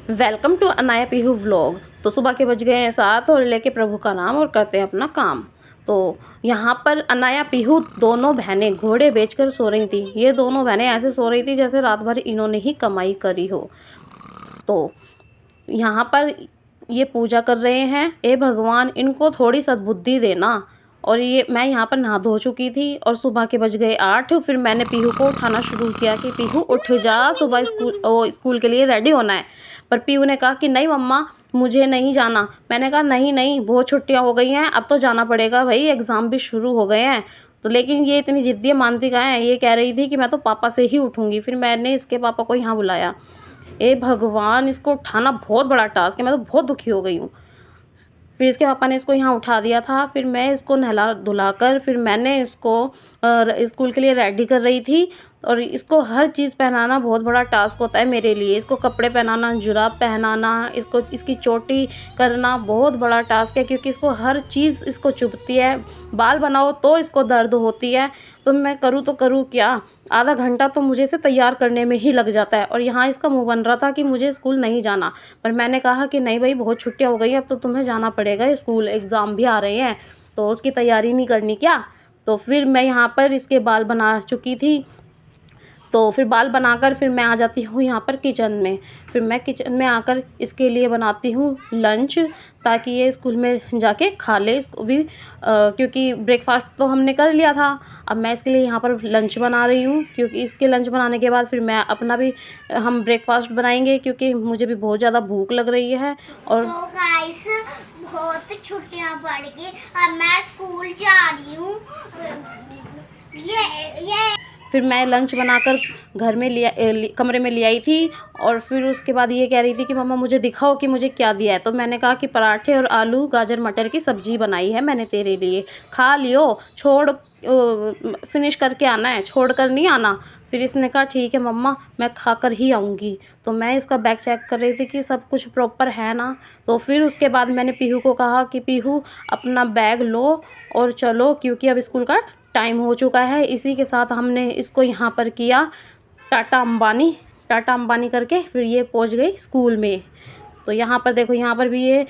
Welcome to Anaya Pihu vlog. तो सुबह के बज गए हैं 7 और लेके प्रभु का नाम और करते हैं अपना काम। तो यहाँ पर अनाया पीहू दोनों बहनें घोड़े बेचकर सो रही थी। ये दोनों बहनें ऐसे सो रही थी जैसे रात भर इन्होंने ही कमाई करी हो। तो यहाँ पर ये पूजा कर रहे हैं, ए भगवान इनको थोड़ी सद्बुद्धि देना। और ये मैं यहाँ पर नहा धो चुकी थी और सुबह के बज गए 8। फिर मैंने पीहू को उठाना शुरू किया कि पीहू उठ जा, सुबह स्कूल के लिए रेडी होना है। पर पीहू ने कहा कि नहीं मम्मा मुझे नहीं जाना। मैंने कहा नहीं नहीं, बहुत छुट्टियाँ हो गई हैं, अब तो जाना पड़ेगा भाई, एग्ज़ाम भी शुरू हो गए हैं। तो लेकिन ये इतनी ज़िद्दी मानती कहाँ है, ये कह रही थी कि मैं तो पापा से ही उठूँगी। फिर मैंने इसके पापा को यहाँ बुलाया। ए भगवान, इसको उठाना बहुत बड़ा टास्क है, मैं तो बहुत दुखी हो गई हूँ। फिर इसके पापा ने इसको यहाँ उठा दिया था। फिर मैं इसको नहला धुलाकर फिर मैंने इसको स्कूल के लिए रेडी कर रही थी। और इसको हर चीज़ पहनाना बहुत बड़ा टास्क होता है मेरे लिए। इसको कपड़े पहनाना, जुराब पहनाना, इसकी चोटी करना बहुत बड़ा टास्क है, क्योंकि इसको हर चीज़ इसको चुभती है। बाल बनाओ तो इसको दर्द होती है। तो मैं करूँ तो करूँ क्या। आधा घंटा तो मुझे इसे तैयार करने में ही लग जाता है। और यहाँ इसका मुँह बन रहा था कि मुझे स्कूल नहीं जाना। पर मैंने कहा कि नहीं भाई, बहुत छुट्टियाँ हो गई हैं, अब तो तुम्हें जाना पड़ेगा स्कूल, एग्ज़ाम भी आ रहे हैं, तो उसकी तैयारी नहीं करनी क्या। तो फिर मैं यहाँ पर इसके बाल बना चुकी थी। तो फिर बाल बनाकर फिर मैं आ जाती हूँ यहाँ पर किचन में। फिर मैं किचन में आकर इसके लिए बनाती हूँ लंच, ताकि ये स्कूल में जाके खा ले इसको भी, क्योंकि ब्रेकफास्ट तो हमने कर लिया था। अब मैं इसके लिए यहाँ पर लंच बना रही हूँ, क्योंकि इसके लंच बनाने के बाद फिर मैं अपना भी हम ब्रेकफास्ट बनाएंगे, क्योंकि मुझे भी बहुत ज़्यादा भूख लग रही है। और तो गाइस, बहुत छुट्टियां पड़ गई, अब मैं स्कूल जा रही हूँ। ये फिर मैं लंच बनाकर घर में कमरे में ले आई थी। और फिर उसके बाद ये कह रही थी कि मम्मा मुझे दिखाओ कि मुझे क्या दिया है। तो मैंने कहा कि पराठे और आलू गाजर मटर की सब्ज़ी बनाई है मैंने तेरे लिए, खा लियो, छोड़ फिनिश करके आना है, छोड़ कर नहीं आना। फिर इसने कहा ठीक है मम्मा, मैं खा कर ही आऊँगी। तो मैं इसका बैग चेक कर रही थी कि सब कुछ प्रॉपर है ना। तो फिर उसके बाद मैंने पीहू को कहा कि पीहू अपना बैग लो और चलो, क्योंकि अब स्कूल का टाइम हो चुका है। इसी के साथ हमने इसको यहाँ पर किया टाटा अंबानी करके फिर ये पहुँच गई स्कूल में। तो यहाँ पर देखो, यहाँ पर भी ये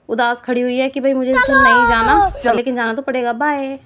उदास खड़ी हुई है कि भाई मुझे स्कूल नहीं जाना, लेकिन जाना तो पड़ेगा, बाय।